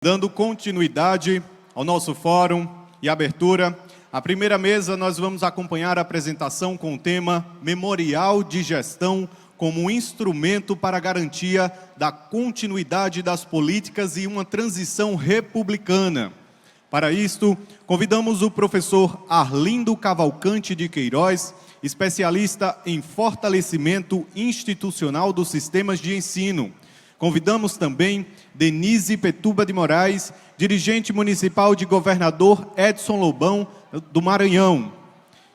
Dando continuidade ao nosso fórum e abertura, a primeira mesa nós vamos acompanhar a apresentação com o tema Memorial de Gestão como instrumento para a garantia da continuidade das políticas e uma transição republicana. Para isto, convidamos o professor Arlindo Cavalcante de Queiroz, especialista em fortalecimento institucional dos sistemas de ensino. Convidamos também Denise Petuba de Moraes, dirigente municipal de Governador Edson Lobão, do Maranhão.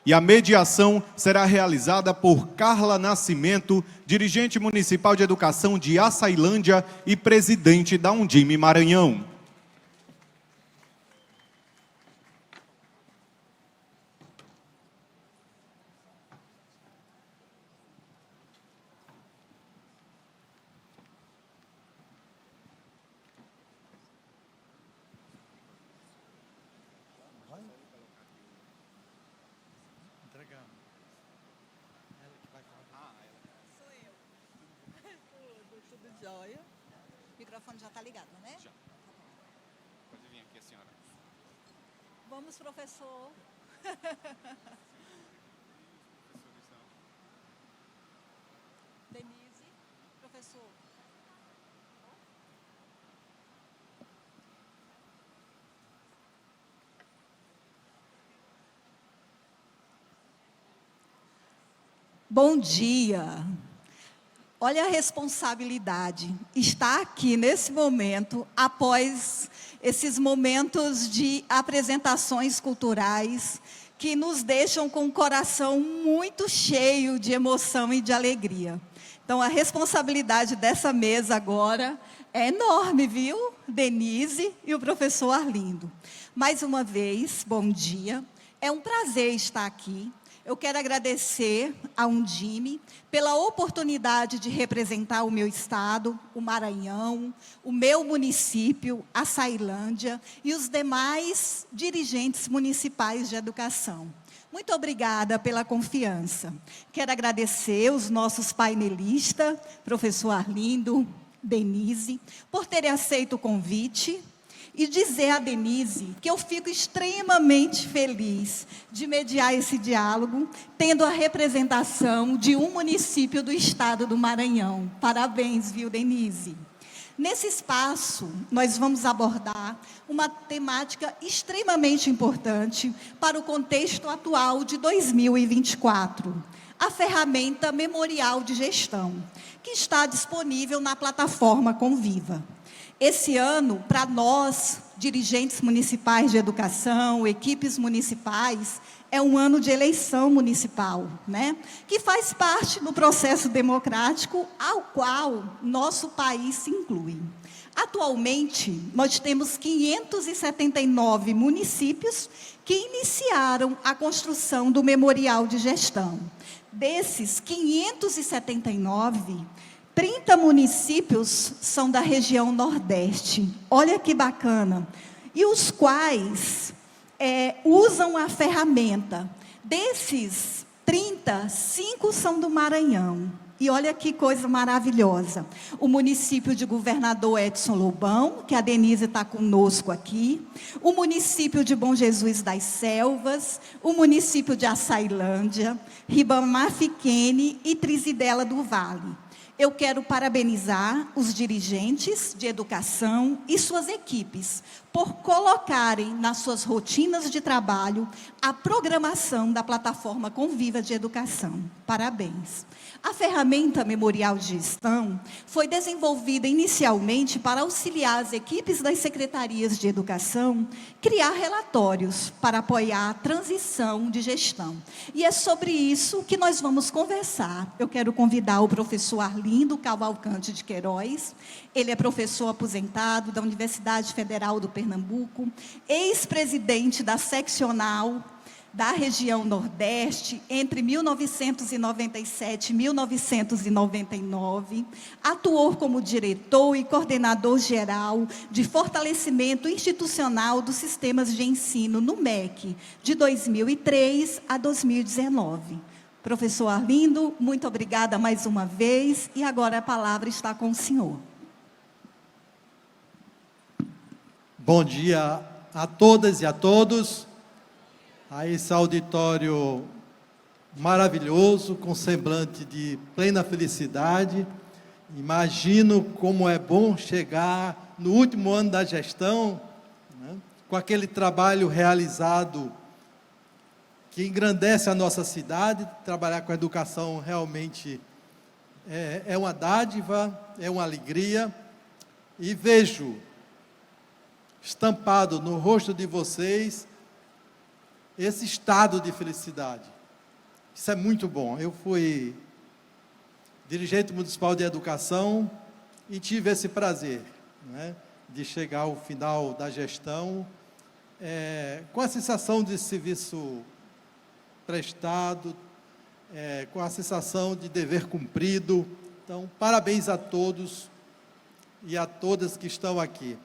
E a mediação será realizada por Carla Nascimento, dirigente municipal de educação de Açailândia e presidente da Undime Maranhão. Joia. O microfone já está ligado, né? Já. Pode vir aqui, a senhora. Vamos, professor. Denise, professor. Bom dia. Olha a responsabilidade, estar aqui nesse momento, após esses momentos de apresentações culturais, que nos deixam com o coração muito cheio de emoção e de alegria. Então, a responsabilidade dessa mesa agora é enorme, viu? Denise e o professor Arlindo. Mais uma vez, bom dia. É um prazer estar aqui. Eu quero agradecer à Undime pela oportunidade de representar o meu estado, o Maranhão, o meu município, Açailândia e os demais dirigentes municipais de educação. Muito obrigada pela confiança. Quero agradecer os nossos painelistas, professor Arlindo, Denise, por terem aceito o convite. E dizer a Denise que eu fico extremamente feliz de mediar esse diálogo, tendo a representação de um município do estado do Maranhão. Parabéns, viu, Denise? Nesse espaço, nós vamos abordar uma temática extremamente importante para o contexto atual de 2024. A ferramenta Memorial de Gestão, que está disponível na plataforma Conviva. Esse ano, para nós, dirigentes municipais de educação, equipes municipais, é um ano de eleição municipal, né? Que faz parte do processo democrático ao qual nosso país se inclui. Atualmente, nós temos 579 municípios que iniciaram a construção do Memorial de Gestão. Desses 579, 30 municípios são da região Nordeste. Olha que bacana. E os quais usam a ferramenta. Desses 30, 5 são do Maranhão. E olha que coisa maravilhosa. O município de Governador Edson Lobão, que a Denise está conosco aqui. O município de Bom Jesus das Selvas. O município de Açailândia. Ribamar Fiquene e Trizidela do Vale. Eu quero parabenizar os dirigentes de educação e suas equipes por colocarem nas suas rotinas de trabalho a programação da plataforma Conviva de Educação. Parabéns. A ferramenta Memorial de Gestão foi desenvolvida inicialmente para auxiliar as equipes das secretarias de educação criar relatórios para apoiar a transição de gestão. E é sobre isso que nós vamos conversar. Eu quero convidar o professor Arlindo Cavalcante de Queiroz. Ele é professor aposentado da Universidade Federal do Pernambuco, ex-presidente da seccional da região Nordeste, entre 1997 e 1999, atuou como diretor e coordenador geral de fortalecimento institucional dos sistemas de ensino no MEC, de 2003 a 2019. Professor Arlindo, muito obrigada mais uma vez, e agora a palavra está com o senhor. Bom dia a todas e a todos, a esse auditório maravilhoso, com semblante de plena felicidade. Imagino como é bom chegar no último ano da gestão, né, com aquele trabalho realizado que engrandece a nossa cidade. Trabalhar com a educação realmente é uma dádiva, é uma alegria, e vejo estampado no rosto de vocês esse estado de felicidade. Isso é muito bom. Eu fui dirigente municipal de educação e tive esse prazer, né, de chegar ao final da gestão com a sensação de serviço prestado, com a sensação de dever cumprido. Então, parabéns a todos e a todas que estão aqui.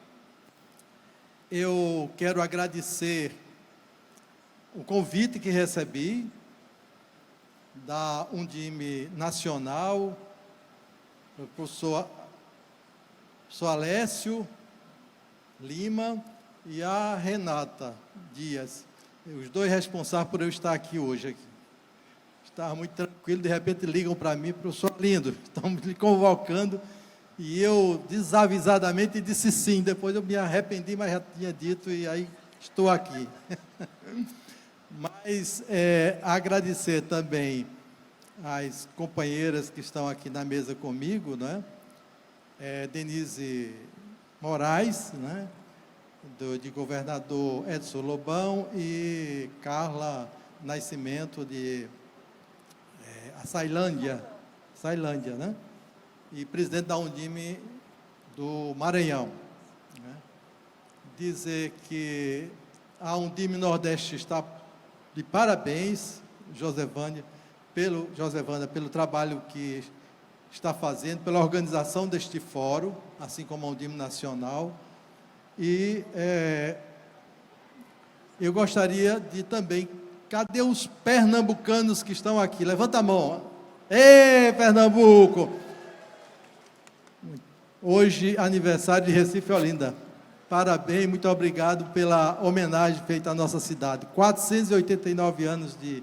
Eu quero agradecer o convite que recebi da Undime Nacional, do professor Alessio Lima e a Renata Dias, os dois responsáveis por eu estar aqui hoje. Estava muito tranquilo, de repente ligam para mim: professor Lindo, estamos lhe convocando. E eu, desavisadamente, disse sim. Depois eu me arrependi, mas já tinha dito, e aí estou aqui. Mas agradecer também às companheiras que estão aqui na mesa comigo, né? Denise Moraes, né? De governador Edson Lobão, e Carla Nascimento, de Sailândia, né? E presidente da Undime do Maranhão, né? Dizer que a Undime Nordeste está de parabéns, Josevânia, pelo trabalho que está fazendo, pela organização deste fórum, assim como a Undime Nacional. E eu gostaria de também... Cadê os pernambucanos que estão aqui? Levanta a mão. Ê, Pernambuco! Hoje, aniversário de Recife e Olinda. Parabéns, muito obrigado pela homenagem feita à nossa cidade. 489 anos de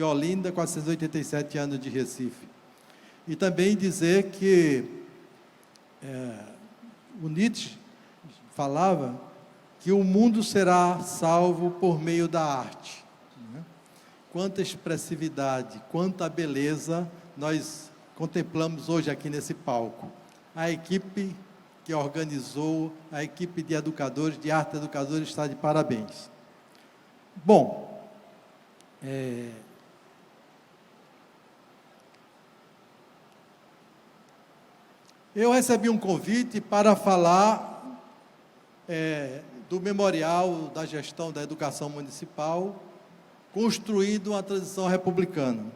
Olinda, 487 anos de Recife. E também dizer que o Nietzsche falava que o mundo será salvo por meio da arte. Né? Quanta expressividade, quanta beleza nós contemplamos hoje aqui nesse palco. A equipe que organizou, a equipe de educadores, de arte educadores, está de parabéns. Bom, eu recebi um convite para falar do memorial da gestão da educação municipal, construído uma transição republicana.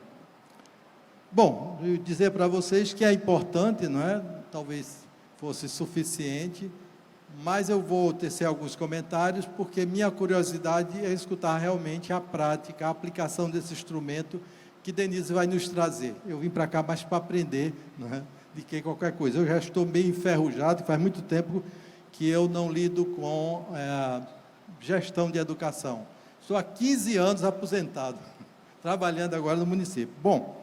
Bom, eu dizer para vocês que é importante, não é? Talvez fosse suficiente, mas eu vou tecer alguns comentários, porque minha curiosidade é escutar realmente a prática, a aplicação desse instrumento que Denise vai nos trazer. Eu vim para cá mais para aprender, não é, do que qualquer coisa. Eu já estou meio enferrujado, faz muito tempo que eu não lido com gestão de educação. Estou há 15 anos aposentado, trabalhando agora no município. Bom,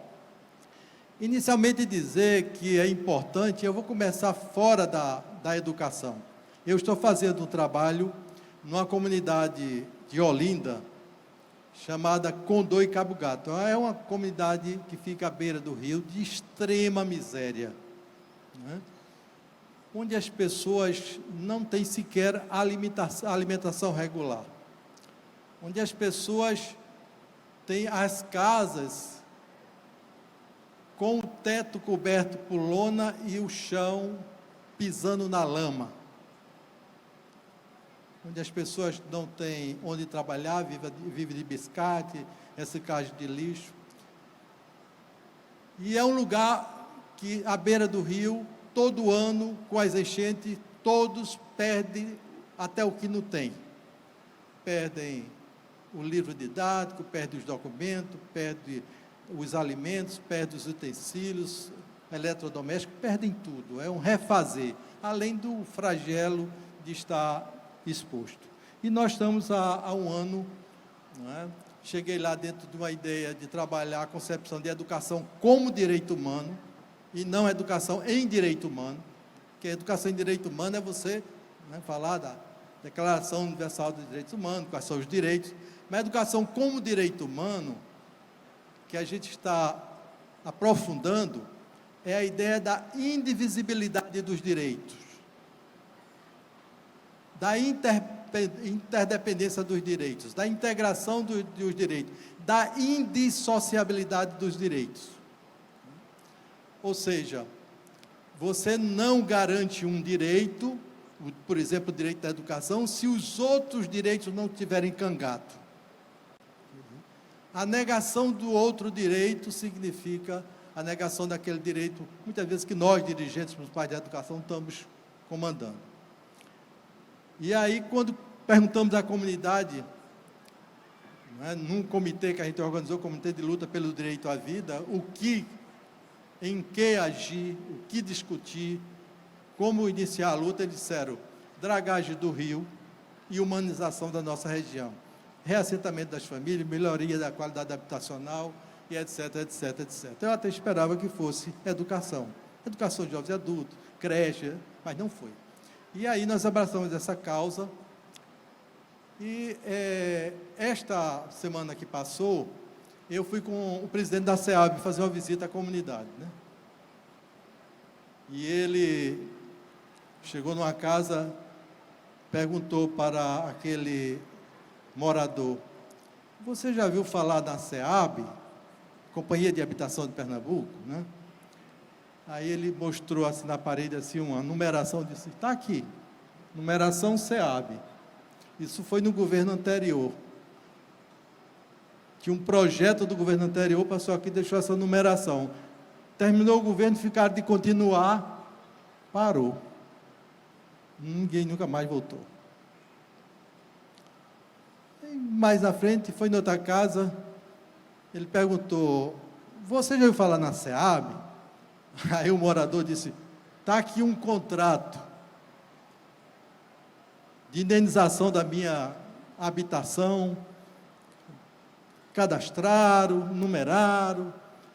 inicialmente dizer que é importante, eu vou começar fora da educação. Eu estou fazendo um trabalho numa comunidade de Olinda, chamada Condô e Cabo Gato. É uma comunidade que fica à beira do rio, de extrema miséria, né? Onde as pessoas não têm sequer alimentação regular, onde as pessoas têm as casas com o teto coberto por lona e o chão pisando na lama, onde as pessoas não têm onde trabalhar, vivem de biscate, reciclagem de lixo. E é um lugar que, à beira do rio, todo ano, com as enchentes, todos perdem até o que não tem. Perdem o livro didático, perdem os documentos, perdem os alimentos, perdem os utensílios eletrodomésticos, perdem tudo. É um refazer, além do flagelo de estar exposto. E nós estamos há um ano, não é? Cheguei lá dentro de uma ideia de trabalhar a concepção de educação como direito humano, e não educação em direito humano, porque educação em direito humano é você, né, falar da Declaração Universal dos Direitos Humanos, quais são os direitos, mas educação como direito humano, que a gente está aprofundando, é a ideia da indivisibilidade dos direitos, da interdependência dos direitos, da integração dos direitos, da indissociabilidade dos direitos. Ou seja, você não garante um direito, por exemplo, o direito da educação, se os outros direitos não tiverem cangato. A negação do outro direito significa a negação daquele direito, muitas vezes, que nós, dirigentes municipais de educação, estamos comandando. E aí, quando perguntamos à comunidade, né, num comitê que a gente organizou, Comitê de Luta pelo Direito à Vida, em que agir, o que discutir, como iniciar a luta, eles disseram: dragagem do rio e humanização da nossa região, reassentamento das famílias, melhoria da qualidade habitacional, e etc, etc, etc. Eu até esperava que fosse educação de jovens e adultos, creche, mas não foi. E aí nós abraçamos essa causa, e esta semana que passou, eu fui com o presidente da SEAB fazer uma visita à comunidade, né? E ele chegou numa casa, perguntou para aquele morador: você já viu falar da SEAB, Companhia de Habitação de Pernambuco, né? Aí ele mostrou assim na parede assim uma numeração, disse: está aqui, numeração SEAB. Isso foi no governo anterior. Tinha um projeto do governo anterior, passou aqui e deixou essa numeração. Terminou o governo, ficaram de continuar, parou. Ninguém nunca mais voltou. E mais na frente, foi em outra casa, ele perguntou: você já ouviu falar na SEAB? Aí o morador disse: está aqui um contrato de indenização da minha habitação, cadastraram, numeraram.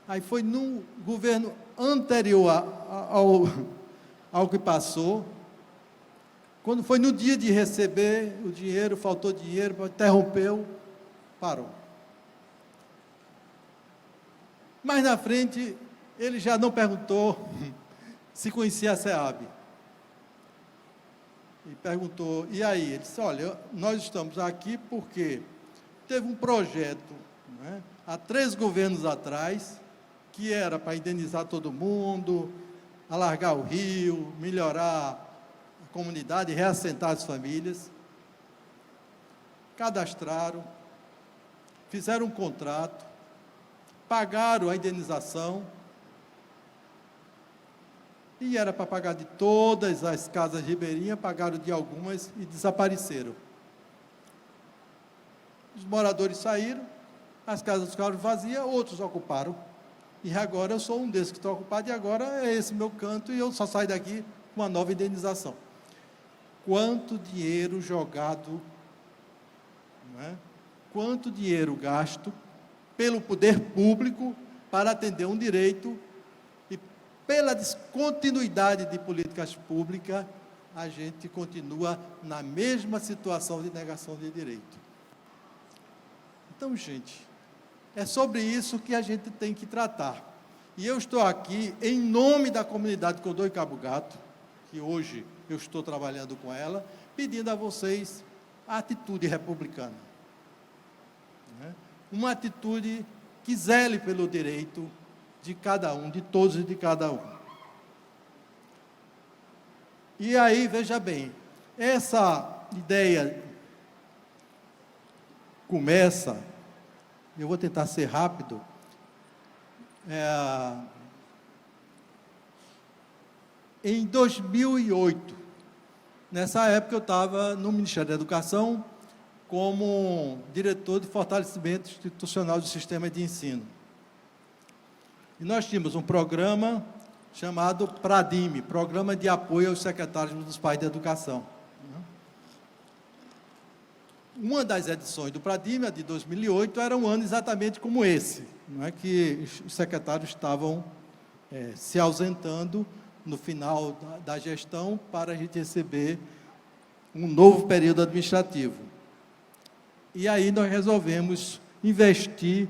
Aí foi no governo anterior ao que passou, quando foi no dia de receber o dinheiro, faltou dinheiro, interrompeu, parou. Mais na frente, ele já não perguntou se conhecia a SEAB. E perguntou: e aí? Ele disse: olha, nós estamos aqui porque teve um projeto, né, há 3 governos atrás, que era para indenizar todo mundo, alargar o rio, melhorar a comunidade, reassentar as famílias. Cadastraram, fizeram um contrato, pagaram a indenização, e era para pagar de todas as casas ribeirinhas, pagaram de algumas e desapareceram. Os moradores saíram, as casas ficaram vazias, outros ocuparam. E agora eu sou um desses que estou ocupado, e agora é esse meu canto, e eu só saio daqui com uma nova indenização. Quanto dinheiro jogado, não é? Quanto dinheiro gasto pelo poder público para atender um direito, e pela descontinuidade de políticas públicas, a gente continua na mesma situação de negação de direito. Então, gente, é sobre isso que a gente tem que tratar. E eu estou aqui em nome da comunidade Codó e Cabo Gato, que hoje eu estou trabalhando com ela, pedindo a vocês a atitude republicana, né? Uma atitude que zele pelo direito de cada um, de todos e de cada um. E aí, veja bem, essa ideia começa, eu vou tentar ser rápido, em 2008, nessa época eu estava no Ministério da Educação como diretor de fortalecimento institucional do sistema de ensino. E nós tínhamos um programa chamado PRADIME, Programa de Apoio aos Secretários Municipais de Educação. uma das edições do Pradime, a de 2008, era um ano exatamente como esse, não é, que os secretários estavam se ausentando no final da gestão para a gente receber um novo período administrativo. E aí nós resolvemos investir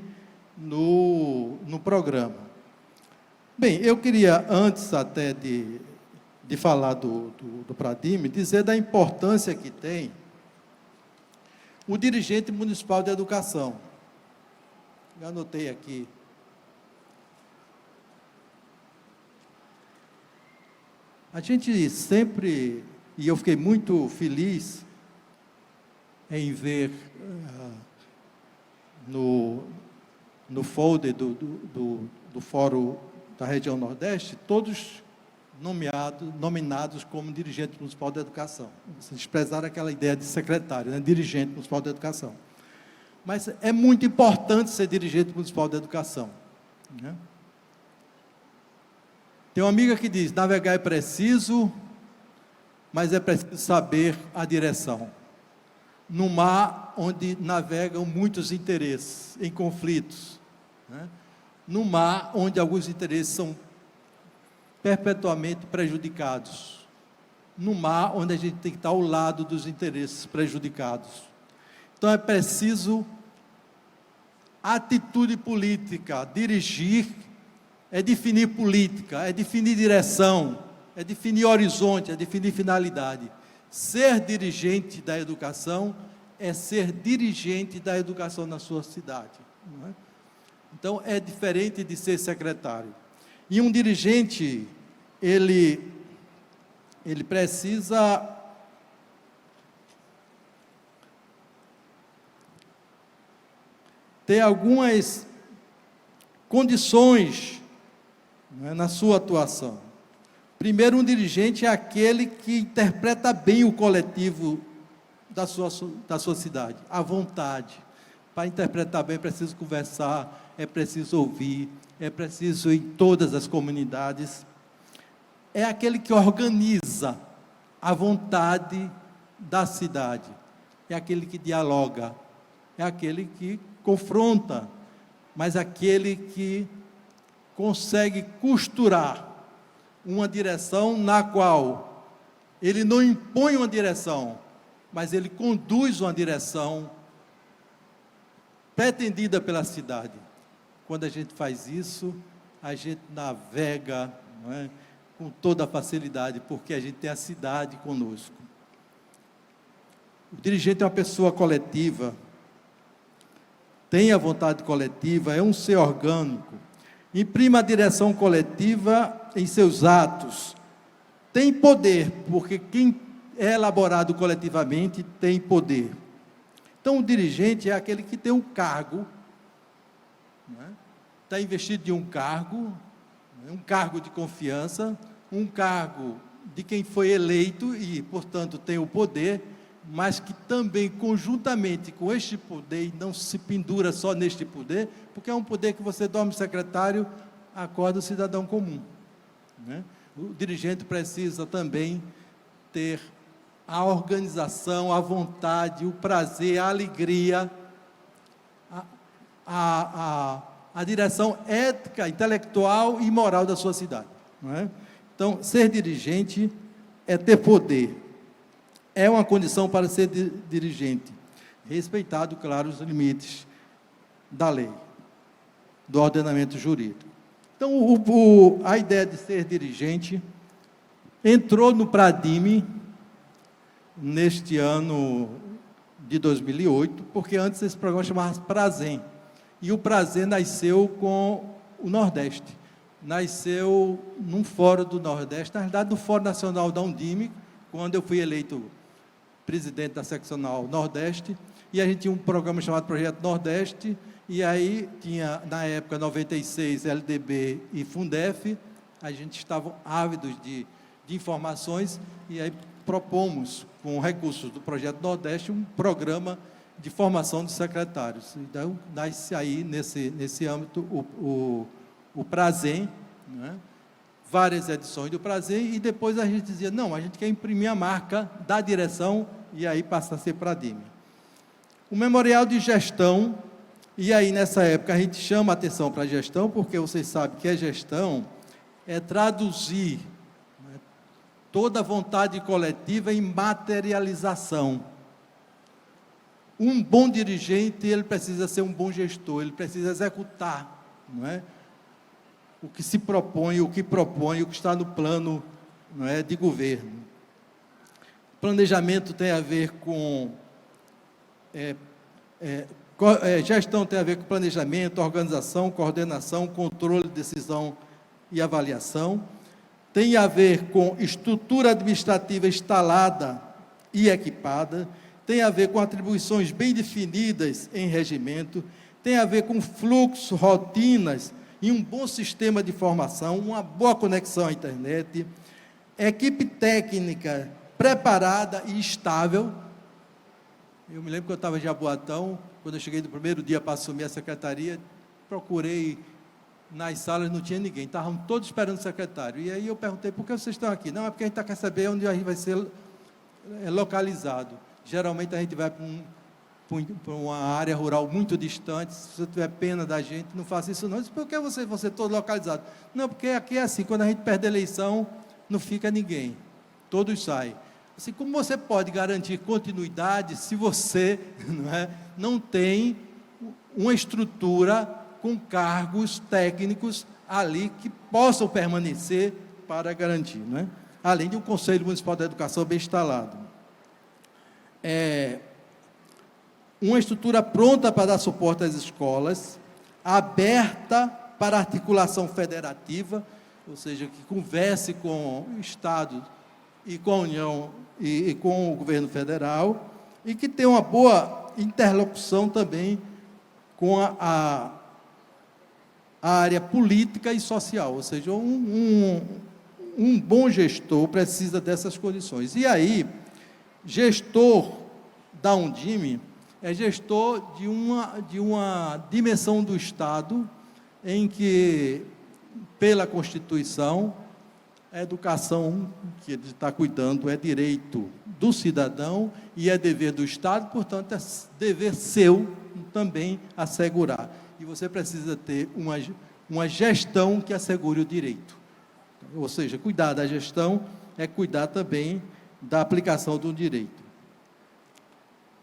no programa. Bem, eu queria, antes até de falar do Pradime, dizer da importância que tem o dirigente municipal de educação. Eu anotei aqui. A gente sempre, e eu fiquei muito feliz em ver no folder do Fórum da Região Nordeste, todos nominados como dirigente municipal de educação. Vocês expressaram aquela ideia de secretário, né? Dirigente municipal de educação. Mas é muito importante ser dirigente municipal de educação, né? Tem uma amiga que diz, navegar é preciso, mas é preciso saber a direção. No mar onde navegam muitos interesses, em conflitos, né? No mar onde alguns interesses são perpetuamente prejudicados. No mar onde a gente tem que estar ao lado dos interesses prejudicados. Então é preciso atitude política, dirigir é definir política, é definir direção, é definir horizonte, é definir finalidade. Ser dirigente da educação é ser dirigente da educação na sua cidade, não é? Então, é diferente de ser secretário. E um dirigente, ele precisa ter algumas condições, não é, na sua atuação. Primeiro, um dirigente é aquele que interpreta bem o coletivo da sua cidade, à vontade. Para interpretar bem, é preciso conversar, é preciso ouvir, é preciso ir em todas as comunidades. É aquele que organiza a vontade da cidade, é aquele que dialoga, é aquele que confronta, mas aquele que consegue costurar uma direção na qual ele não impõe uma direção, mas ele conduz uma direção pretendida pela cidade. Quando a gente faz isso, a gente navega, não é, com toda a facilidade, porque a gente tem a cidade conosco. O dirigente é uma pessoa coletiva, tem a vontade coletiva, é um ser orgânico, imprime a direção coletiva em seus atos, tem poder, porque quem é elaborado coletivamente tem poder. Então, o dirigente é aquele que tem um cargo, está investido de um cargo de confiança, um cargo de quem foi eleito e, portanto, tem o poder, mas que também, conjuntamente com este poder, e não se pendura só neste poder, porque é um poder que você dorme secretário, acorda o cidadão comum, né? O dirigente precisa também ter a organização, a vontade, o prazer, a alegria, a direção ética, intelectual e moral da sua cidade, não é? Então, ser dirigente é ter poder, é uma condição para ser dirigente, respeitado, claro, os limites da lei, do ordenamento jurídico. Então, a ideia de ser dirigente entrou no Pradime neste ano de 2008, porque antes esse programa chamava Prazem, e o Prazem nasceu com o Nordeste, nasceu num fórum do Nordeste, na verdade, no Fórum Nacional da Undime, quando eu fui eleito presidente da seccional Nordeste, e a gente tinha um programa chamado Projeto Nordeste, e aí tinha, na época, 96, LDB e Fundef, a gente estava ávidos de informações, e aí propomos, com recursos do Projeto Nordeste, um programa de formação de secretários. Então, nasce aí, nesse âmbito, o Prazem, né? Várias edições do Prazem, e depois a gente dizia, não, a gente quer imprimir a marca da direção, e aí passa a ser Pradime. O memorial de gestão, e aí nessa época a gente chama a atenção para a gestão, porque vocês sabem que a gestão é traduzir, né, toda a vontade coletiva em materialização. Um bom dirigente, ele precisa ser um bom gestor, ele precisa executar, não é? O que se propõe, o que propõe, o que está no plano, não é, de governo. Planejamento tem a ver com... gestão tem a ver com planejamento, organização, coordenação, controle, decisão e avaliação. Tem a ver com estrutura administrativa instalada e equipada. Tem a ver com atribuições bem definidas em regimento. Tem a ver com fluxo, rotinas e um bom sistema de formação, uma boa conexão à internet, equipe técnica preparada e estável. Eu me lembro que eu estava em Jaboatão, quando eu cheguei do primeiro dia para assumir a secretaria, procurei nas salas, não tinha ninguém, estavam todos esperando o secretário. E aí eu perguntei, por que vocês estão aqui? Não, é porque a gente quer saber onde a gente vai ser localizado. Geralmente a gente vai para uma área rural muito distante. Se você tiver pena da gente, não faça isso não. Eu disse, por que vocês vão ser todos localizados? Não, porque aqui é assim, quando a gente perde a eleição, não fica ninguém, todos saem. Assim, como você pode garantir continuidade se você não tem uma estrutura com cargos técnicos ali que possam permanecer para garantir, não é? Além de um Conselho Municipal de Educação bem instalado. Uma estrutura pronta para dar suporte às escolas, aberta para articulação federativa, ou seja, que converse com o Estado e com a União e com o governo federal, e que tenha uma boa interlocução também com a área política e social, ou seja, um bom gestor precisa dessas condições. E aí, gestor da Undime é gestor de uma dimensão do Estado em que, pela Constituição, a educação que ele está cuidando é direito do cidadão e é dever do Estado, portanto, é dever seu também assegurar. E você precisa ter uma gestão que assegure o direito. Ou seja, cuidar da gestão é cuidar também da aplicação do direito.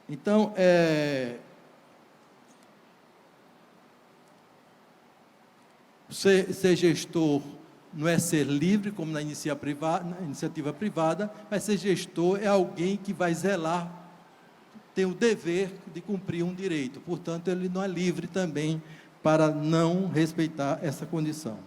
Então, ser gestor não é ser livre, como na iniciativa privada, mas ser gestor é alguém que vai zelar, tem o dever de cumprir um direito. Portanto, ele não é livre também para não respeitar essa condição.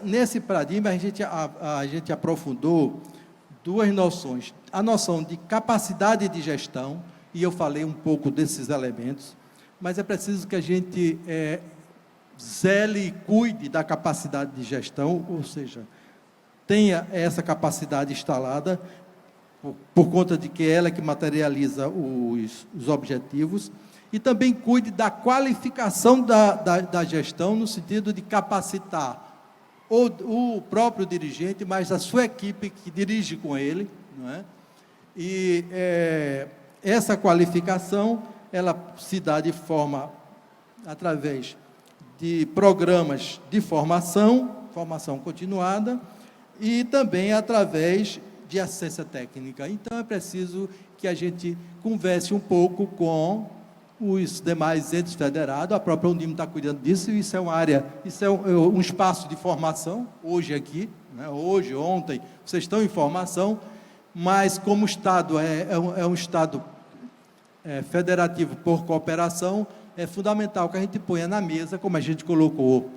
Nesse paradigma, a gente aprofundou duas noções. A noção de capacidade de gestão, e eu falei um pouco desses elementos, mas é preciso que a gente zele e cuide da capacidade de gestão, ou seja, tenha essa capacidade instalada, por conta de que é ela que materializa os objetivos, e também cuide da qualificação da gestão, no sentido de capacitar o próprio dirigente, mas a sua equipe que dirige com ele, não é? E essa qualificação, ela se dá de forma, através de programas de formação continuada, e também através de assistência técnica. Então, é preciso que a gente converse um pouco com os demais entes federados. A própria Undime está cuidando disso, e isso é uma área, isso é um espaço de formação, hoje aqui, né? Hoje, ontem, vocês estão em formação, mas como o Estado é um Estado federativo por cooperação, é fundamental que a gente ponha na mesa, como a gente colocou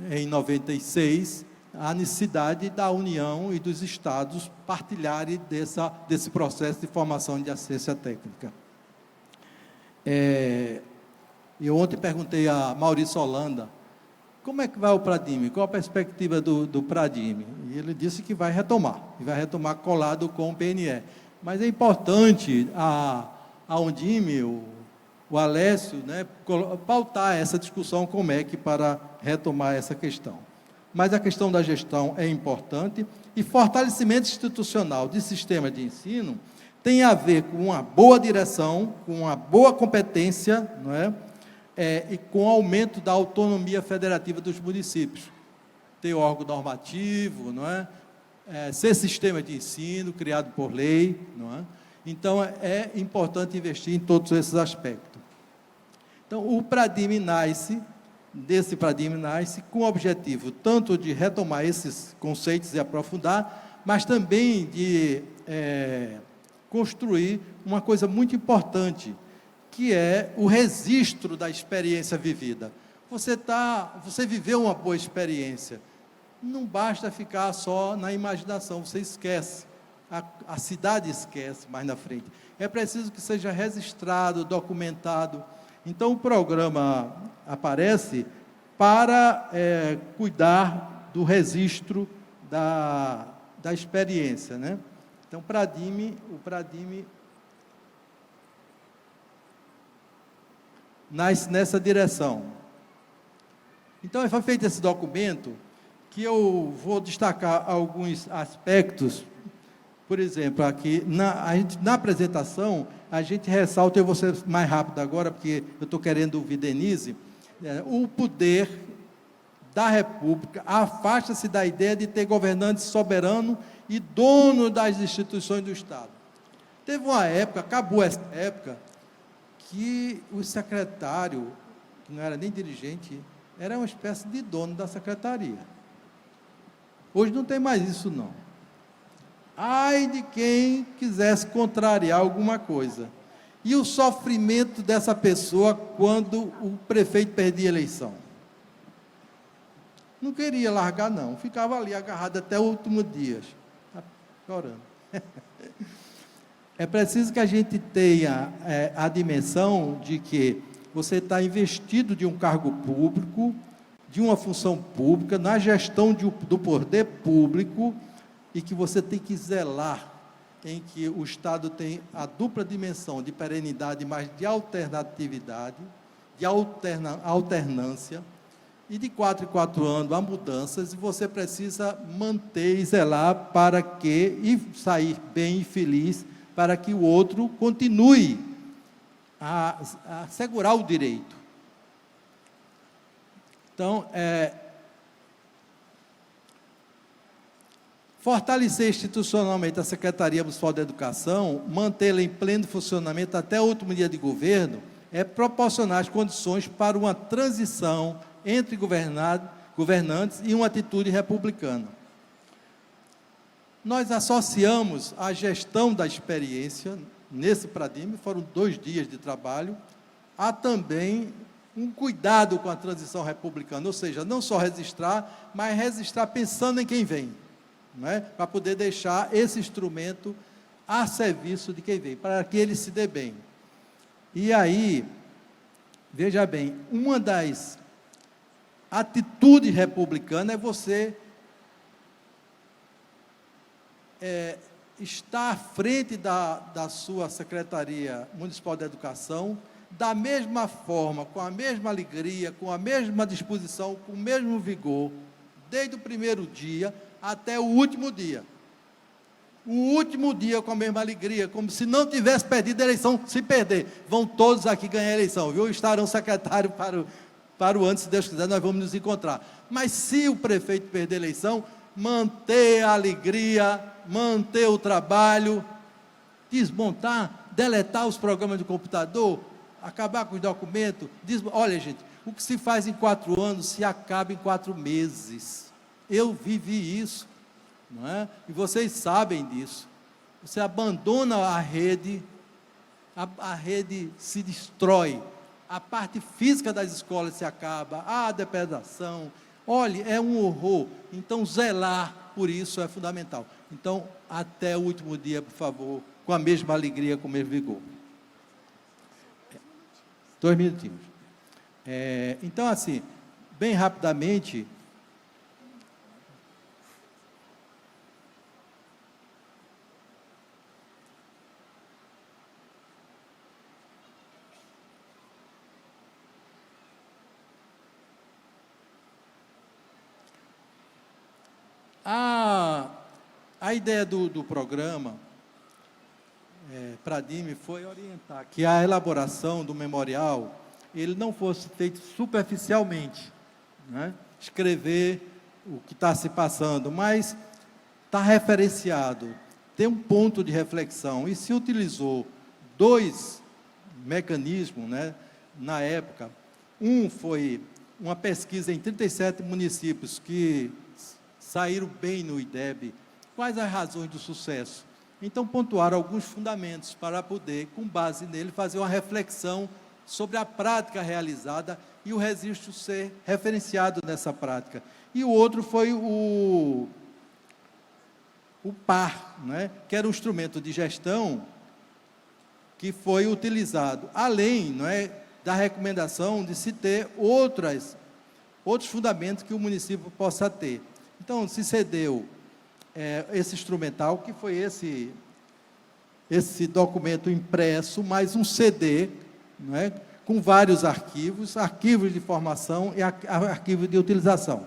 em 96, a necessidade da União e dos Estados partilharem desse processo de formação de assistência técnica. Eu ontem perguntei a Maurício Holanda, como é que vai o Pradime? Qual a perspectiva do Pradime? E ele disse que vai retomar colado com o PNE. Mas é importante a Undime, o Alessio, né, pautar essa discussão com o MEC para retomar essa questão. mas a questão da gestão é importante, e fortalecimento institucional de sistema de ensino tem a ver com uma boa direção, com uma boa competência, não é? E com o aumento da autonomia federativa dos municípios. Ter órgão normativo, não é? Ser sistema de ensino criado por lei, não é? Então, é importante investir em todos esses aspectos. Então, o Pradime nasce com o objetivo tanto de retomar esses conceitos e aprofundar, mas também de construir uma coisa muito importante, que é o registro da experiência vivida. Você viveu uma boa experiência, não basta ficar só na imaginação, você esquece, a cidade esquece mais na frente. É preciso que seja registrado, documentado. Então, o programa aparece para cuidar do registro da experiência, né? Então, o Pradime nasce nessa direção. Então, foi feito esse documento, que eu vou destacar alguns aspectos. Por exemplo, aqui, na apresentação, a gente ressalta, eu vou ser mais rápido agora, porque eu estou querendo ouvir Denise, o poder da República afasta-se da ideia de ter governante soberano e dono das instituições do Estado. Teve uma época, acabou essa época, que o secretário, que não era nem dirigente, era uma espécie de dono da secretaria. Hoje não tem mais isso, não. Ai de quem quisesse contrariar alguma coisa. E o sofrimento dessa pessoa quando o prefeito perdia a eleição. Não queria largar, não. Ficava ali agarrado até o último dia. Chorando. É preciso que a gente tenha a dimensão de que você está investido de um cargo público, de uma função pública, na gestão do poder público, e que você tem que zelar em que o Estado tem a dupla dimensão de perenidade, mas de alternatividade, de alternância, e de 4 em 4 anos há mudanças, e você precisa manter e zelar para que, e sair bem e feliz, para que o outro continue a assegurar o direito. Então, fortalecer institucionalmente a Secretaria Municipal de Educação, mantê-la em pleno funcionamento até o último dia de governo, é proporcionar as condições para uma transição entre governantes e uma atitude republicana. Nós associamos a gestão da experiência, nesse Pradime, foram 2 dias de trabalho, há também um cuidado com a transição republicana, ou seja, não só registrar, mas registrar pensando em quem vem, não é? Para poder deixar esse instrumento a serviço de quem vem, para que ele se dê bem. E aí, veja bem, uma das atitudes republicanas é você estar à frente da sua Secretaria Municipal de Educação, da mesma forma, com a mesma alegria, com a mesma disposição, com o mesmo vigor, desde o primeiro dia até o último dia. O último dia com a mesma alegria, como se não tivesse perdido a eleição, se perder. Vão todos aqui ganhar a eleição, viu? Estarão secretário para o ano, se Deus quiser, nós vamos nos encontrar. Mas se o prefeito perder a eleição, manter a alegria, manter o trabalho, desmontar, deletar os programas de computador, acabar com os documentos. Olha, gente, o que se faz em 4 anos, se acaba em 4 meses. Eu vivi isso, não é? E vocês sabem disso. Você abandona a rede se destrói, a parte física das escolas se acaba, a depredação. Olhe, é um horror. Então, zelar por isso é fundamental. Então, até o último dia, por favor, com a mesma alegria, com o mesmo vigor. 2 minutinhos. Então, assim, bem rapidamente, A ideia do programa Pradime foi orientar que a elaboração do memorial ele não fosse feito superficialmente, né? Escrever o que está se passando, mas está referenciado, tem um ponto de reflexão, e se utilizou 2 mecanismos, né, na época. Um foi uma pesquisa em 37 municípios que saíram bem no IDEB, quais as razões do sucesso. Então, pontuaram alguns fundamentos para poder, com base nele, fazer uma reflexão sobre a prática realizada e o registro ser referenciado nessa prática. E o outro foi o PAR, né, que era um instrumento de gestão que foi utilizado, além, não é, da recomendação de se ter outros fundamentos que o município possa ter. Então, se cedeu esse instrumental, que foi esse documento impresso, mais um CD, não é, com vários arquivos de formação e arquivos de utilização.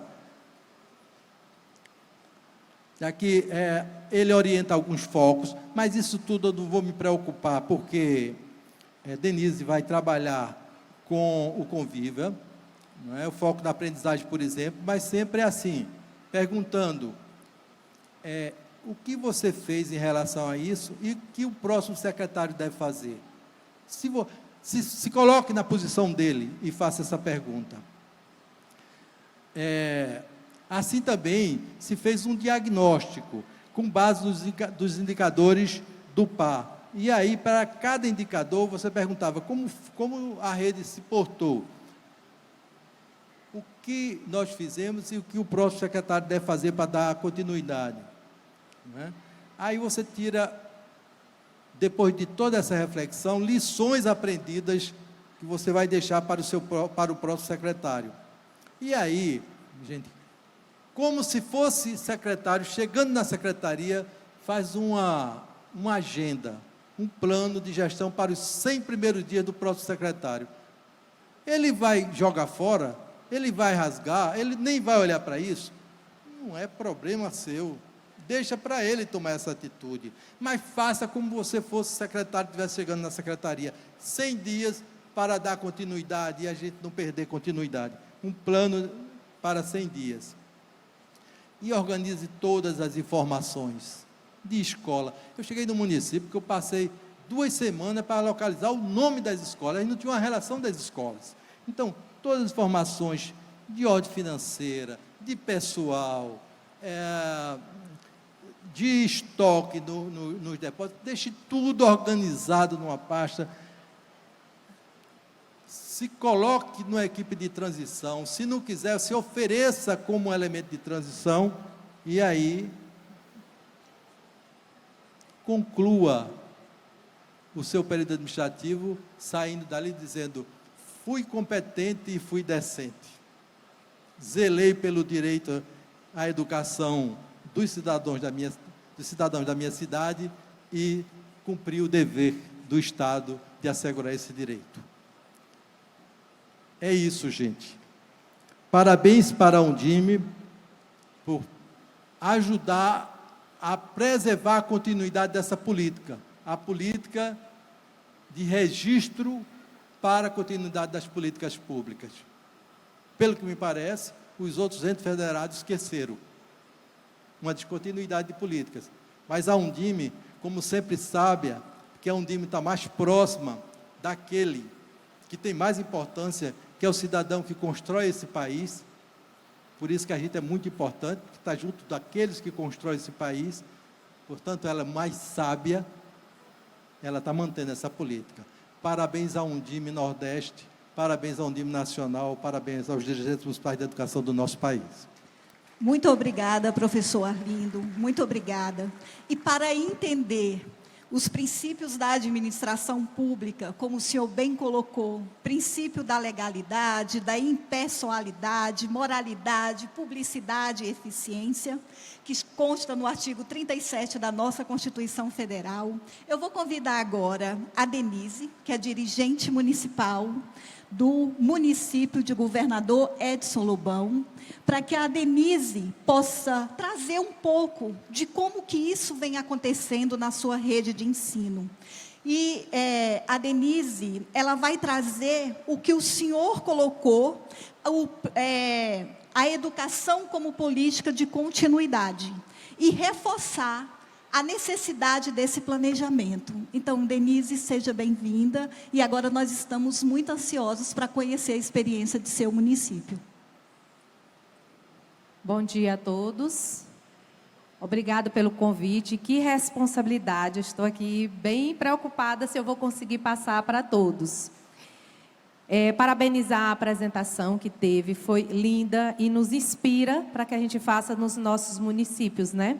Aqui, ele orienta alguns focos, mas isso tudo eu não vou me preocupar, porque Denise vai trabalhar com o Conviva, não é? O foco da aprendizagem, por exemplo, mas sempre é assim, perguntando o que você fez em relação a isso e o que o próximo secretário deve fazer. Se coloque na posição dele e faça essa pergunta. Assim também se fez um diagnóstico com base dos indicadores do PAR. E aí, para cada indicador, você perguntava como a rede se portou, o que nós fizemos e o que o próximo secretário deve fazer para dar continuidade. Não é? Aí você tira, depois de toda essa reflexão, lições aprendidas que você vai deixar para o próximo secretário. E aí, gente, como se fosse secretário, chegando na secretaria, faz uma agenda, um plano de gestão para os 100 primeiros dias do próximo secretário. Ele vai jogar fora? Ele vai rasgar? Ele nem vai olhar para isso? Não é problema seu. Deixa para ele tomar essa atitude. Mas faça como você fosse secretário, estivesse chegando na secretaria. 100 dias para dar continuidade e a gente não perder continuidade. Um plano para 100 dias. E organize todas as informações de escola. Eu cheguei no município que eu passei 2 semanas para localizar o nome das escolas, e não tinha uma relação das escolas. Então, todas as informações de ordem financeira, de pessoal, de estoque nos depósitos, deixe tudo organizado numa pasta. Se coloque numa equipe de transição, se não quiser, se ofereça como um elemento de transição, e aí conclua o seu período administrativo, saindo dali dizendo: fui competente e fui decente, zelei pelo direito à educação dos cidadãos da minha cidade e cumpri o dever do Estado de assegurar esse direito. É isso, gente. Parabéns para a Undime por ajudar a preservar a continuidade dessa política, a política de registro para a continuidade das políticas públicas. Pelo que me parece, os outros entes federados esqueceram uma descontinuidade de políticas. Mas a Undime, como sempre sábia, que a Undime está mais próxima daquele que tem mais importância, que é o cidadão que constrói esse país. Por isso que a gente é muito importante, porque está junto daqueles que constroem esse país. Portanto, ela é mais sábia, ela está mantendo essa política. Parabéns à Undime Nordeste, parabéns à Undime Nacional, parabéns aos dirigentes municipais da educação do nosso país. Muito obrigada, professor Arlindo, muito obrigada. E para entender os princípios da administração pública, como o senhor bem colocou, princípio da legalidade, da impessoalidade, moralidade, publicidade e eficiência, que consta no artigo 37 da nossa Constituição Federal. Eu vou convidar agora a Denise, que é dirigente municipal do município de Governador Edson Lobão, para que a Denise possa trazer um pouco de como que isso vem acontecendo na sua rede de ensino. E a Denise, ela vai trazer o que o senhor colocou, a educação como política de continuidade, e reforçar a necessidade desse planejamento. Então, Denise, seja bem-vinda, e agora nós estamos muito ansiosos para conhecer a experiência de seu município. Bom dia a todos. Obrigada pelo convite. Que responsabilidade. Eu estou aqui bem preocupada se eu vou conseguir passar para todos. Parabenizar a apresentação que teve, foi linda e nos inspira para que a gente faça nos nossos municípios, né?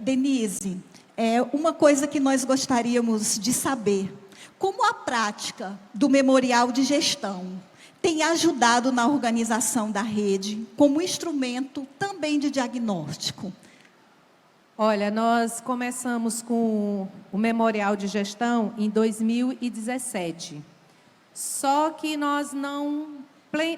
Denise, uma coisa que nós gostaríamos de saber, como a prática do memorial de gestão tem ajudado na organização da rede, como instrumento também de diagnóstico? Olha, nós começamos com o memorial de gestão em 2017, só que nós não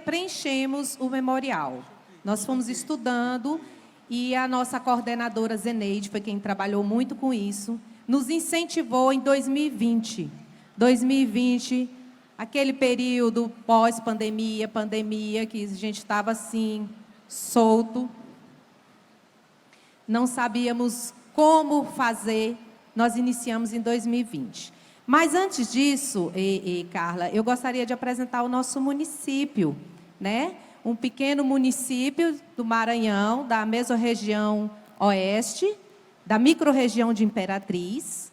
preenchemos o memorial. Nós fomos estudando e a nossa coordenadora Zeneide, foi quem trabalhou muito com isso, nos incentivou em 2020. 2020, aquele período pós-pandemia, que a gente estava assim, solto, não sabíamos como fazer, nós iniciamos em 2020. Mas antes disso, Carla, eu gostaria de apresentar o nosso município, né? Um pequeno município do Maranhão, da mesorregião oeste, da microrregião de Imperatriz,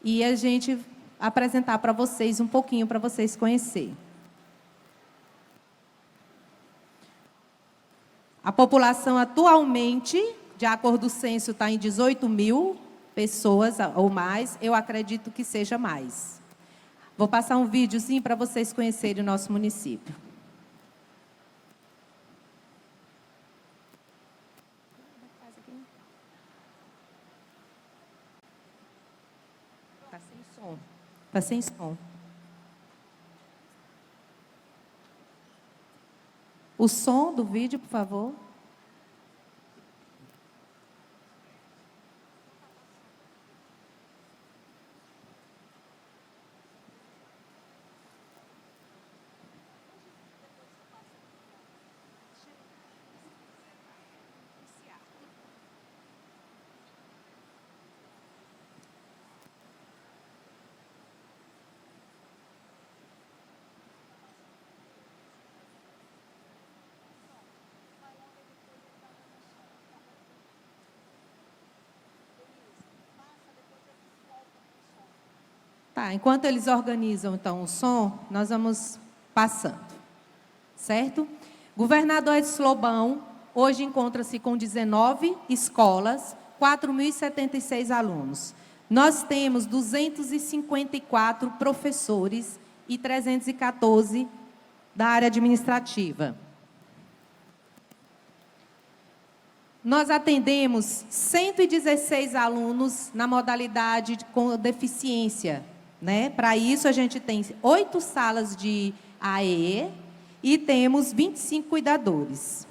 e a gente apresentar para vocês um pouquinho, para vocês conhecerem. A população atualmente, de acordo com o censo, está em 18 mil pessoas ou mais, eu acredito que seja mais. Vou passar um videozinho para vocês conhecerem o nosso município. Está sem som. Está sem som. O som do vídeo, por favor. Tá, enquanto eles organizam, então, o som, nós vamos passando, certo? Governador Edson Lobão, hoje encontra-se com 19 escolas, 4.076 alunos. Nós temos 254 professores e 314 da área administrativa. Nós atendemos 116 alunos na modalidade com deficiência, né? Para isso, a gente tem 8 salas de AE e temos 25 cuidadores.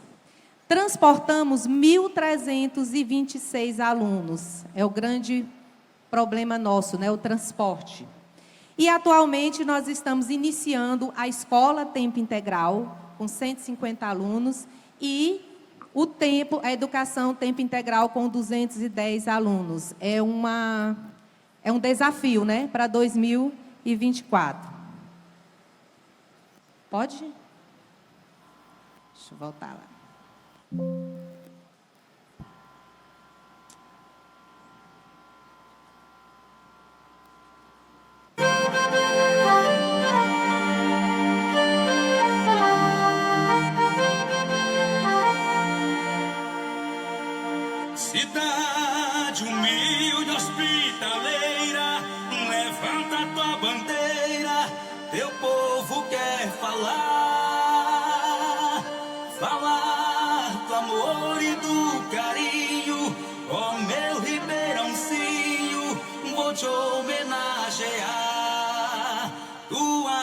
Transportamos 1.326 alunos. É o grande problema nosso, né? O transporte. E, atualmente, nós estamos iniciando a Escola Tempo Integral, com 150 alunos, e a Educação Tempo Integral, com 210 alunos. É um desafio, né, para 2024. Pode? Deixa eu voltar lá. Cidade humilde,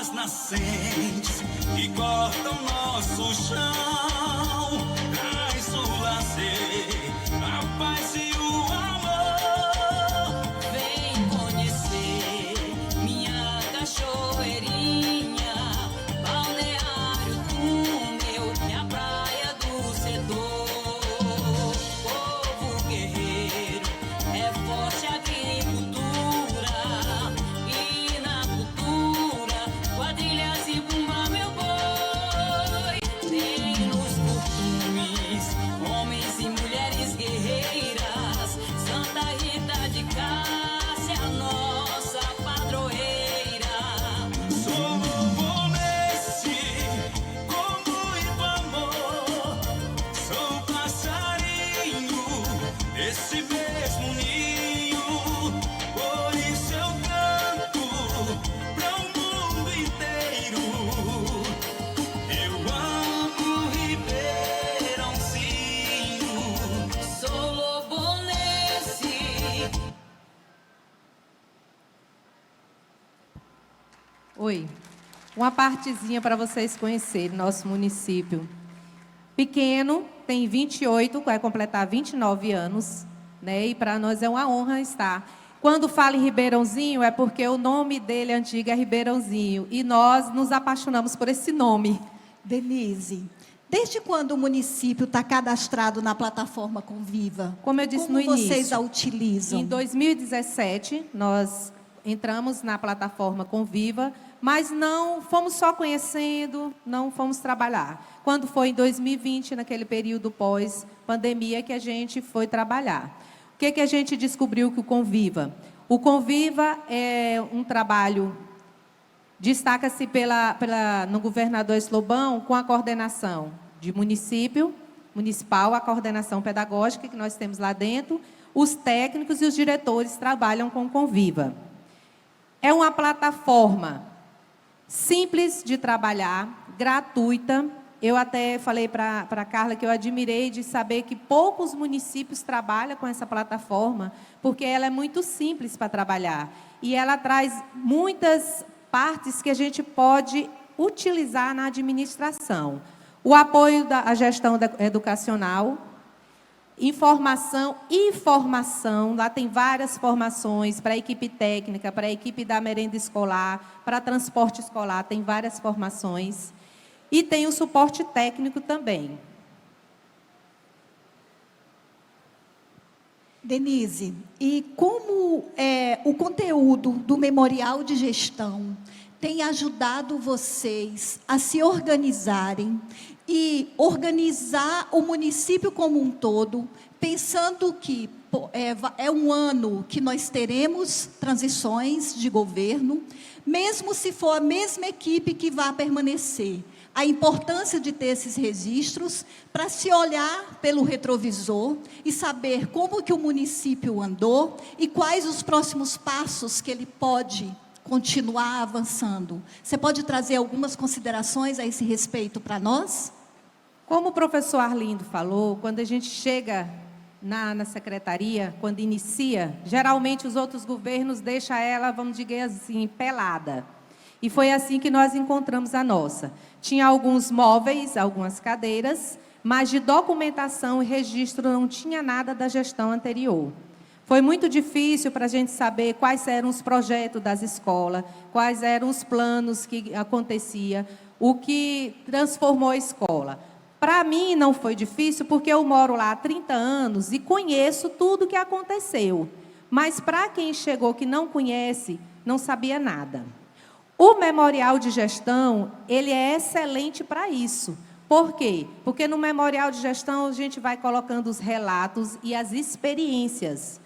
as nascentes que cortam nosso chão. Traz o lazer, a paz e o amor. Vem conhecer minha cachoeirinha, balneário Túnel e a praia do Setor. Povo guerreiro, é forte agricultura, e na cultura, quadrilhas e bumba meu boi. Tem nos costumes, homens e mulheres guerreiras, Santa Rita de Cássia, nossa padroeira. Sou louvonense, como Ibamor, sou passarinho desse mesmo ninho, por isso eu canto para o mundo inteiro. Eu amo Ribeirãozinho, sou louvonense. Oi, uma partezinha para vocês conhecerem nosso município. Pequeno, tem 28, vai completar 29 anos, né? E para nós é uma honra estar. Quando fala em Ribeirãozinho, é porque o nome dele antigo é Ribeirãozinho, e nós nos apaixonamos por esse nome. Denise, desde quando o município está cadastrado na plataforma Conviva? Como eu disse no Como vocês início, a utilizam? Em 2017, nós entramos na plataforma Conviva, mas não fomos só conhecendo, não fomos trabalhar. Quando foi em 2020, naquele período pós-pandemia, que a gente foi trabalhar. O que a gente descobriu que o Conviva? O Conviva é um trabalho, destaca-se no governador Slobão, com a coordenação de municipal, a coordenação pedagógica que nós temos lá dentro, os técnicos e os diretores trabalham com o Conviva. É uma plataforma simples de trabalhar, gratuita. Eu até falei para a Carla que eu admirei de saber que poucos municípios trabalham com essa plataforma, porque ela é muito simples para trabalhar. E ela traz muitas partes que a gente pode utilizar na administração. O apoio à gestão educacional, informação e formação. Lá tem várias formações para a equipe técnica, para a equipe da merenda escolar, para transporte escolar, tem várias formações. E tem o suporte técnico também. Denise, e como o conteúdo do Memorial de Gestão tem ajudado vocês a se organizarem e organizar o município como um todo, pensando que é um ano que nós teremos transições de governo, mesmo se for a mesma equipe que vai permanecer. A importância de ter esses registros para se olhar pelo retrovisor e saber como que o município andou e quais os próximos passos que ele pode continuar avançando. Você pode trazer algumas considerações a esse respeito para nós? Como o professor Arlindo falou, quando a gente chega na secretaria, quando inicia, geralmente os outros governos deixam ela, vamos dizer assim, pelada. E foi assim que nós encontramos a nossa. Tinha alguns móveis, algumas cadeiras, mas de documentação e registro não tinha nada da gestão anterior. Foi muito difícil para a gente saber quais eram os projetos das escolas, quais eram os planos que acontecia, o que transformou a escola. Para mim não foi difícil, porque eu moro lá há 30 anos e conheço tudo o que aconteceu. Mas para quem chegou que não conhece, não sabia nada. O memorial de gestão, ele é excelente para isso. Por quê? Porque no memorial de gestão a gente vai colocando os relatos e as experiências.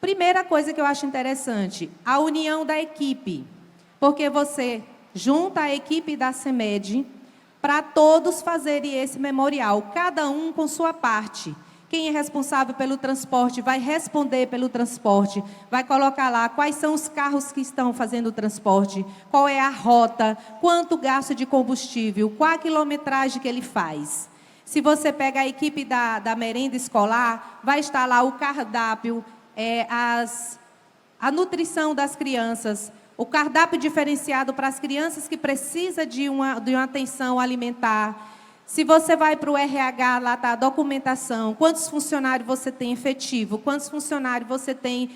Primeira coisa que eu acho interessante, a união da equipe. Porque você junta a equipe da CEMED para todos fazerem esse memorial, cada um com sua parte. Quem é responsável pelo transporte vai responder pelo transporte, vai colocar lá quais são os carros que estão fazendo o transporte, qual é a rota, quanto gasto de combustível, qual a quilometragem que ele faz. Se você pega a equipe da merenda escolar, vai estar lá o cardápio, a nutrição das crianças, o cardápio diferenciado para as crianças que precisam de uma atenção alimentar. Se você vai para o RH, lá está a documentação, quantos funcionários você tem efetivo, quantos funcionários você tem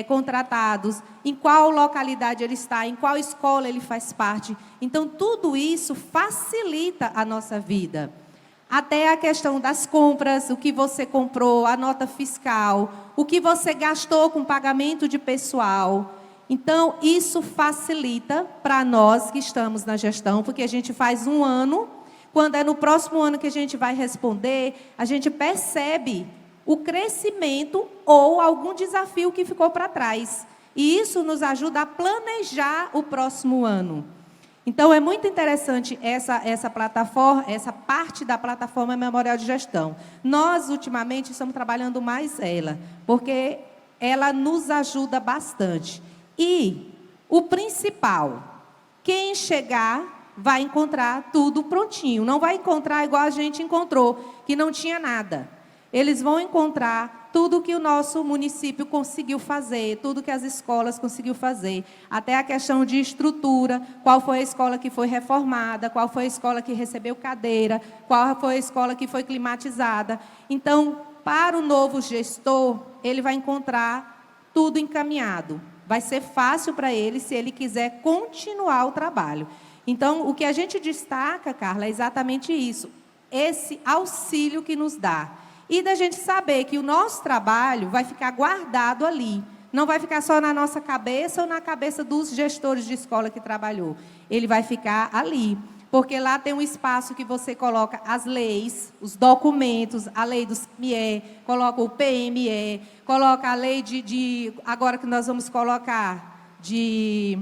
contratados, em qual localidade ele está, em qual escola ele faz parte. Então, tudo isso facilita a nossa vida. Até a questão das compras, o que você comprou, a nota fiscal, o que você gastou com pagamento de pessoal. Então, isso facilita para nós que estamos na gestão, porque a gente faz um ano. Quando é no próximo ano que a gente vai responder, a gente percebe o crescimento ou algum desafio que ficou para trás. E isso nos ajuda a planejar o próximo ano. Então, é muito interessante essa plataforma, essa parte da plataforma Memorial de Gestão. Nós, ultimamente, estamos trabalhando mais ela, porque ela nos ajuda bastante. E o principal, quem chegar vai encontrar tudo prontinho. Não vai encontrar igual a gente encontrou, que não tinha nada. Eles vão encontrar tudo que o nosso município conseguiu fazer, tudo que as escolas conseguiu fazer. Até a questão de estrutura, qual foi a escola que foi reformada, qual foi a escola que recebeu cadeira, qual foi a escola que foi climatizada. Então, para o novo gestor, ele vai encontrar tudo encaminhado. Vai ser fácil para ele, se ele quiser continuar o trabalho. Então, o que a gente destaca, Carla, é exatamente isso. Esse auxílio que nos dá. E da gente saber que o nosso trabalho vai ficar guardado ali. Não vai ficar só na nossa cabeça ou na cabeça dos gestores de escola que trabalhou. Ele vai ficar ali. Porque lá tem um espaço que você coloca as leis, os documentos, a lei do CME, coloca o PME, coloca a lei agora que nós vamos colocar, de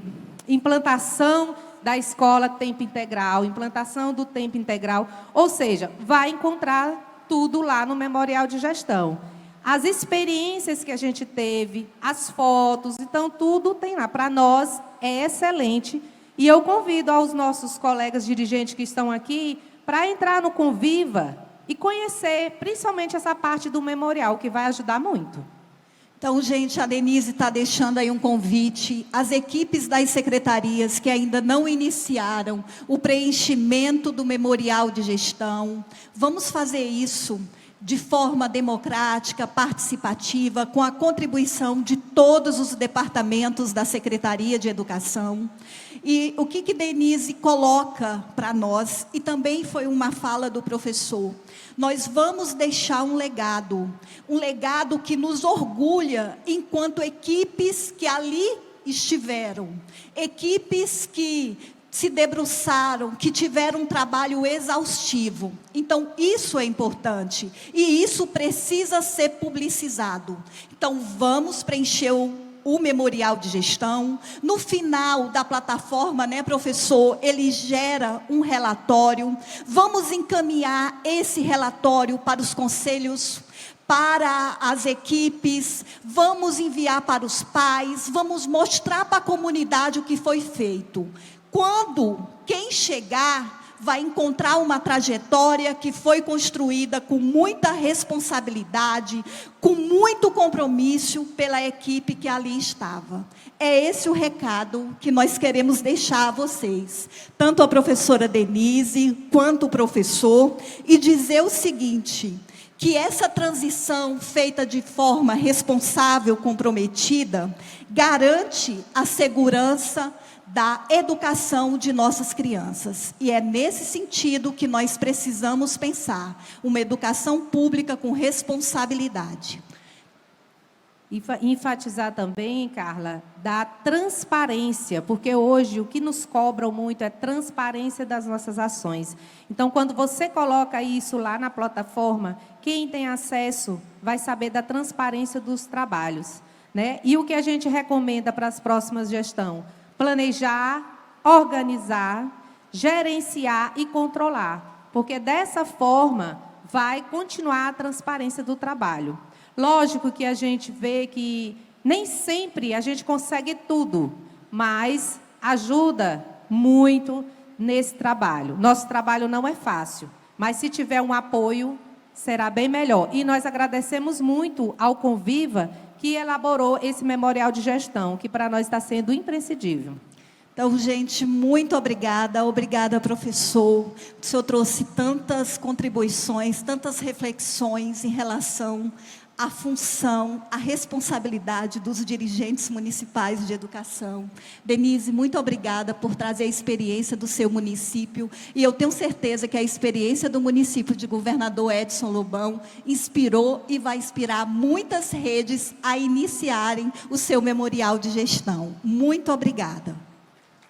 implantação da escola tempo integral, implantação do tempo integral, ou seja, vai encontrar tudo lá no Memorial de Gestão. As experiências que a gente teve, as fotos, então tudo tem lá. Para nós é excelente. E eu convido aos nossos colegas dirigentes que estão aqui para entrar no Conviva e conhecer principalmente essa parte do memorial, que vai ajudar muito. Então, gente, a Denise está deixando aí um convite às equipes das secretarias que ainda não iniciaram o preenchimento do memorial de gestão. Vamos fazer isso de forma democrática, participativa, com a contribuição de todos os departamentos da Secretaria de Educação. E o que Denise coloca para nós, e também foi uma fala do professor, nós vamos deixar um legado que nos orgulha enquanto equipes que ali estiveram, equipes que se debruçaram, que tiveram um trabalho exaustivo. Então, isso é importante e isso precisa ser publicizado. Então, vamos preencher o memorial de gestão. No final da plataforma, né, professor, ele gera um relatório. Vamos encaminhar esse relatório para os conselhos, para as equipes, vamos enviar para os pais, vamos mostrar para a comunidade o que foi feito. Quando quem chegar vai encontrar uma trajetória que foi construída com muita responsabilidade, com muito compromisso pela equipe que ali estava. É esse o recado que nós queremos deixar a vocês, tanto a professora Denise quanto o professor, e dizer o seguinte, que essa transição feita de forma responsável, comprometida, garante a segurança da educação de nossas crianças. E é nesse sentido que nós precisamos pensar uma educação pública com responsabilidade. Enfatizar também, Carla, da transparência, porque hoje o que nos cobram muito é transparência das nossas ações. Então, quando você coloca isso lá na plataforma, quem tem acesso vai saber da transparência dos trabalhos, né? E o que a gente recomenda para as próximas gestões? Planejar, organizar, gerenciar e controlar, porque dessa forma vai continuar a transparência do trabalho. Lógico que a gente vê que nem sempre a gente consegue tudo, mas ajuda muito nesse trabalho. Nosso trabalho não é fácil, mas se tiver um apoio, será bem melhor. E nós agradecemos muito ao Conviva, que elaborou esse memorial de gestão, que para nós está sendo imprescindível. Então, gente, muito obrigada. Obrigada, professor. O senhor trouxe tantas contribuições, tantas reflexões em relação à função, à responsabilidade dos dirigentes municipais de educação. Denise, muito obrigada por trazer a experiência do seu município. E eu tenho certeza que a experiência do município de Governador Edson Lobão inspirou e vai inspirar muitas redes a iniciarem o seu memorial de gestão. Muito obrigada.